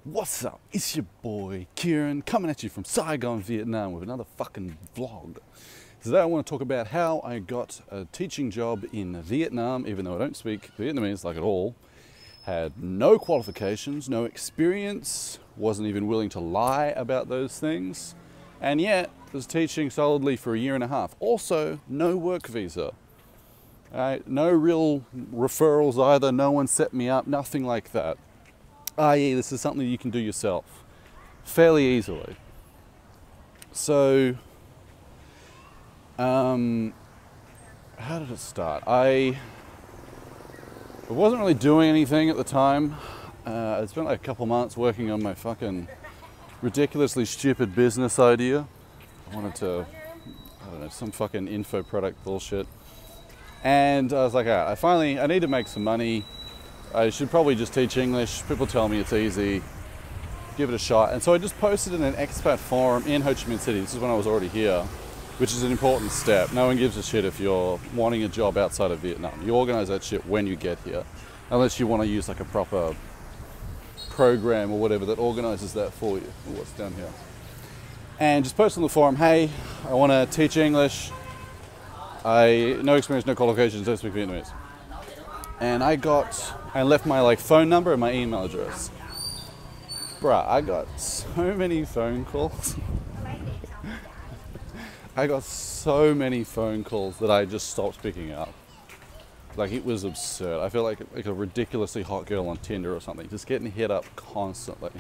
What's up? It's your boy Kieran coming at you from Saigon, Vietnam with another fucking vlog. Today I want to talk about how I got a teaching job in Vietnam, even though I don't speak Vietnamese like at all. Had no qualifications, no experience, wasn't even willing to lie about those things, and yet was teaching solidly for a year and a half. Also, no work visa. No real referrals either, no one set me up, nothing like that. I.e., this is something you can do yourself fairly easily. So, how did it start? I wasn't really doing anything at the time. I spent like a couple months working on my fucking ridiculously stupid business idea. I wanted to, I don't know, some fucking info product bullshit. And I was like, alright, I need to make some money. I should probably just teach English. People tell me it's easy. Give it a shot. And so I just posted in an expat forum in Ho Chi Minh City. This is when I was already here, which is an important step. No one gives a shit if you're wanting a job outside of Vietnam. You organize that shit when you get here, unless you want to use like a proper program or whatever that organizes that for you. Ooh, what's down here? And just post on the forum, hey, I want to teach English. No experience, no qualifications, don't speak Vietnamese. And I left my phone number and my email address. Bruh, I got so many phone calls. I got so many phone calls that I just stopped picking up. Like, it was absurd. I feel like a ridiculously hot girl on Tinder or something, just getting hit up constantly.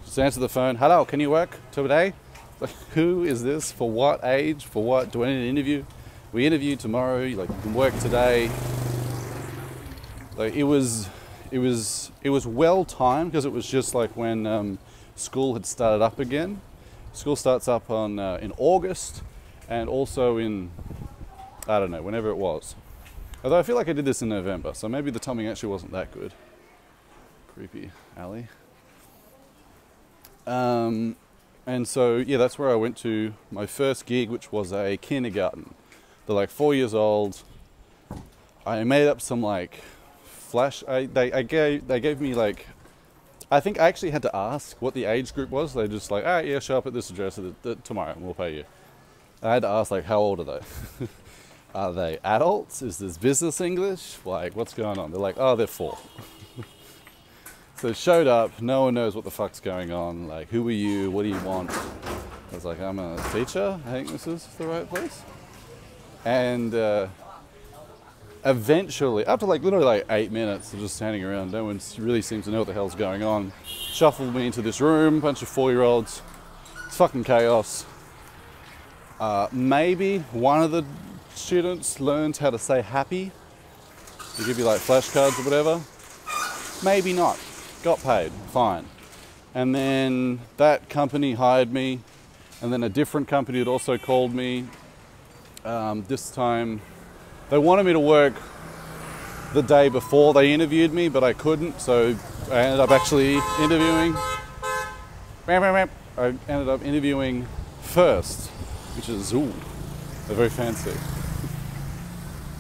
Just answer the phone, hello, can you work today? Like, who is this? For what age? For what? Do I need an interview? We interview tomorrow, you can work today. Like, it was well timed because it was just like when school had started up again. School starts up in August, and also in, I don't know, whenever it was. Although I feel like I did this in November, so maybe the timing actually wasn't that good. Creepy alley. And so yeah, that's where I went to my first gig, which was a kindergarten. They're like 4 years old. I made up some flash. They gave me I think I actually had to ask what the age group was. They just yeah, show up at this address tomorrow and we'll pay you. I had to ask how old are they? Are they adults? Is this business English? What's going on? They're like, oh, they're 4. So showed up, no one knows what the fuck's going on. Who are you? What do you want? I was like, I'm a teacher. I think this is the right place. And eventually, after literally 8 minutes of just standing around, no one really seems to know what the hell's going on, shuffled me into this room, bunch of 4-year-olds. It's fucking chaos. Maybe one of the students learned how to say happy. They give you flashcards or whatever. Maybe not. Got paid, fine. And then that company hired me, and then a different company had also called me. This time they wanted me to work the day before they interviewed me, but I couldn't, so I ended up actually interviewing. I ended up interviewing first, which is, ooh, they're very fancy.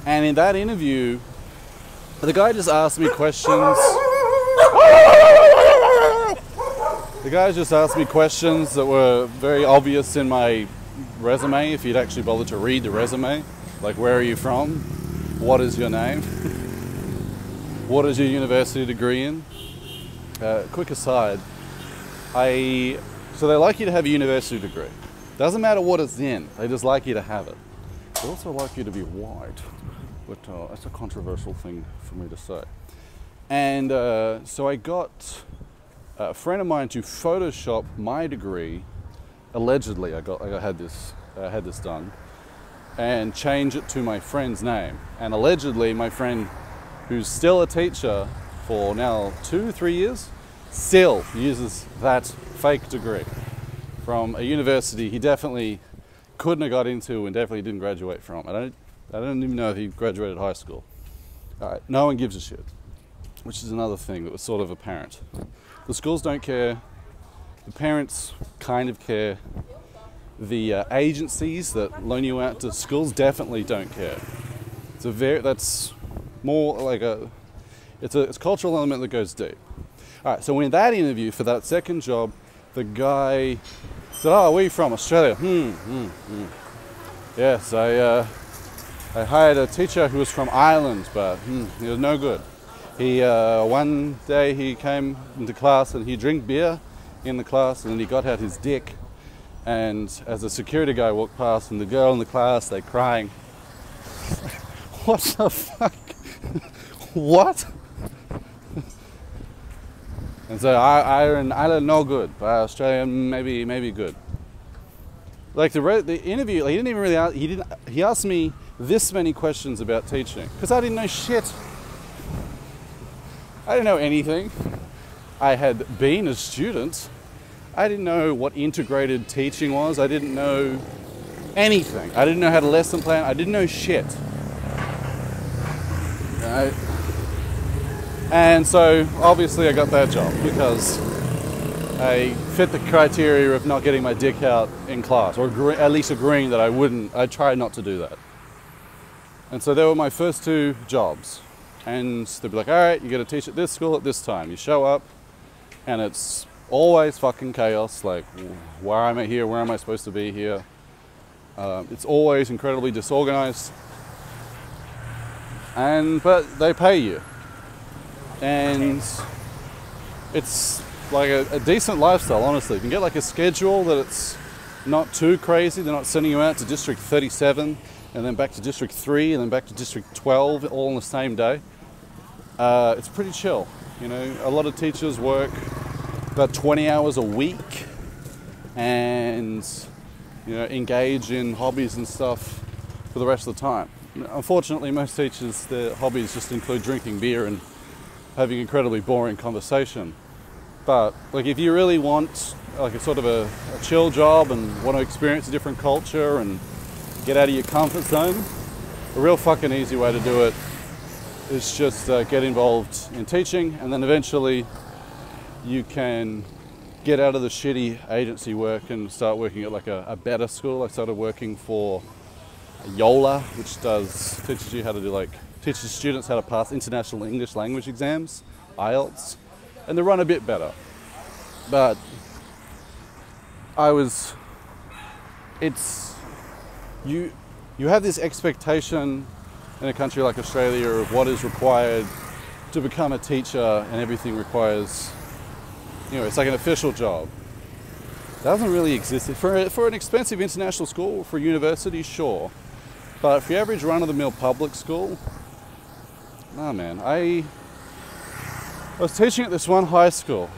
And in that interview, the guy just asked me questions. The guy just asked me questions that were very obvious in my resume, if you'd actually bothered to read the resume. Where are you from? What is your name? What is your university degree in? Quick aside, so they like you to have a university degree. Doesn't matter what it's in, they just like you to have it. They also like you to be white, but that's a controversial thing for me to say. And so I got a friend of mine to Photoshop my degree. Allegedly, I had this done, and change it to my friend's name. And allegedly, my friend, who's still a teacher for now 2-3 years, still uses that fake degree from a university he definitely couldn't have got into and definitely didn't graduate from. I don't even know if he graduated high school. Alright, no one gives a shit, which is another thing that was sort of apparent. The schools don't care. The parents kind of care. The agencies that loan you out to schools definitely don't care. That's more it's a cultural element that goes deep. All right, so in that interview for that second job, the guy said, "Oh, where are you from? Australia?" Yes, I hired a teacher who was from Ireland, but he was no good. One day he came into class and he drank beer in the class, and then he got out his dick. And as a security guy walked past, and the girl in the class, they're crying. What the fuck? What? And so Ireland no good, but Australia maybe good. Like the interview, he didn't even really he asked me this many questions about teaching because I didn't know shit. I didn't know anything. I had been a student. I didn't know what integrated teaching was. I didn't know anything. I didn't know how to lesson plan. I didn't know shit. Right? And so obviously I got that job because I fit the criteria of not getting my dick out in class, or at least agreeing that I tried not to do that. And so they were my first two jobs. And they'd be like, all right, you got to teach at this school at this time. You show up and it's always fucking chaos. Like, why am I here? Where am I supposed to be here? It's always incredibly disorganized. But they pay you. And it's like a decent lifestyle, honestly. You can get like a schedule that it's not too crazy. They're not sending you out to District 37 and then back to District 3 and then back to District 12 all on the same day. It's pretty chill. You know, a lot of teachers work about 20 hours a week and, you know, engage in hobbies and stuff for the rest of the time. Unfortunately, most teachers, their hobbies just include drinking beer and having incredibly boring conversation. But like, if you really want like a sort of a chill job and want to experience a different culture and get out of your comfort zone, a real fucking easy way to do it is just get involved in teaching, and then eventually you can get out of the shitty agency work and start working at like a better school. I started working for YOLA, which teaches you how to do teaches students how to pass international English language exams, IELTS, and they run a bit better. But you have this expectation in a country like Australia of what is required to become a teacher, and everything requires, you know, it's like an official job. It doesn't really exist. For an expensive international school, for a university, sure. But for your average run-of-the-mill public school, nah, man. I was teaching at this one high school.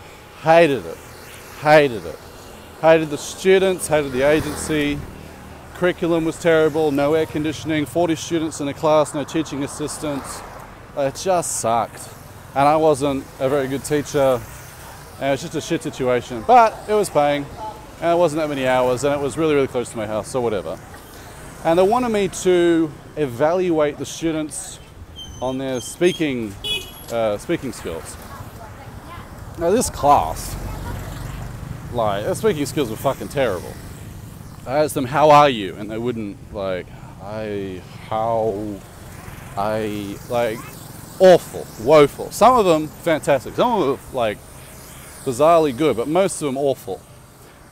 Hated it. Hated it. Hated the students, hated the agency. Curriculum was terrible, no air conditioning, 40 students in a class, no teaching assistants. It just sucked. And I wasn't a very good teacher. And it was just a shit situation. But it was paying. And it wasn't that many hours. And it was really, really close to my house, so whatever. And they wanted me to evaluate the students on their speaking skills. Now this class, their speaking skills were fucking terrible. I asked them, how are you? And they wouldn't, awful, woeful. Some of them fantastic. Some of them bizarrely good, but most of them awful.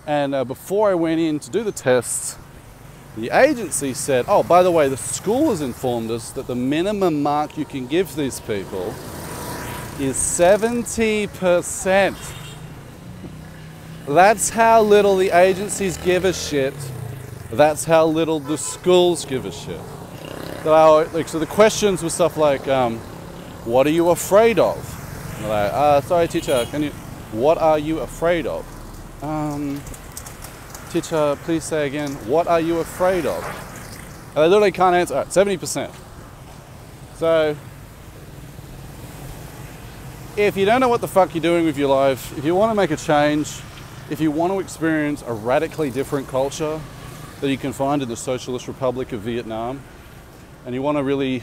And before I went in to do the tests, the agency said, oh, by the way, the school has informed us that the minimum mark you can give these people is 70%. That's how little the agencies give a shit. That's how little the schools give a shit. So the questions were stuff like, what are you afraid of? And they're like, sorry teacher, what are you afraid of? Teacher, please say again, what are you afraid of? And they literally can't answer. All right, 70%. So, if you don't know what the fuck you're doing with your life, if you want to make a change, if you want to experience a radically different culture that you can find in the Socialist Republic of Vietnam, and you want to really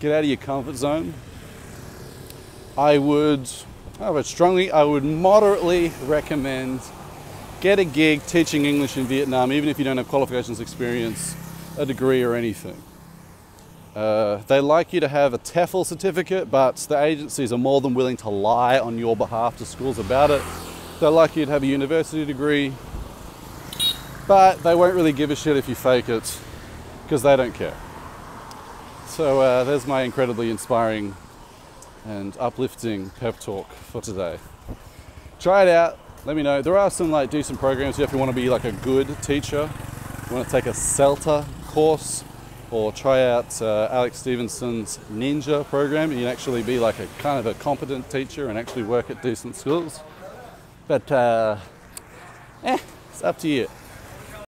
get out of your comfort zone, I would moderately recommend get a gig teaching English in Vietnam, even if you don't have qualifications experience, a degree or anything. They like you to have a TEFL certificate, but the agencies are more than willing to lie on your behalf to schools about it. They like you to have a university degree, but they won't really give a shit if you fake it, because they don't care. So there's my incredibly inspiring and uplifting pep talk for today. Try it out, let me know. There are some like decent programs here if you want to be like a good teacher. You want to take a CELTA course, or try out Alex Stevenson's Ninja program. You can actually be like a kind of a competent teacher and actually work at decent schools. But it's up to you.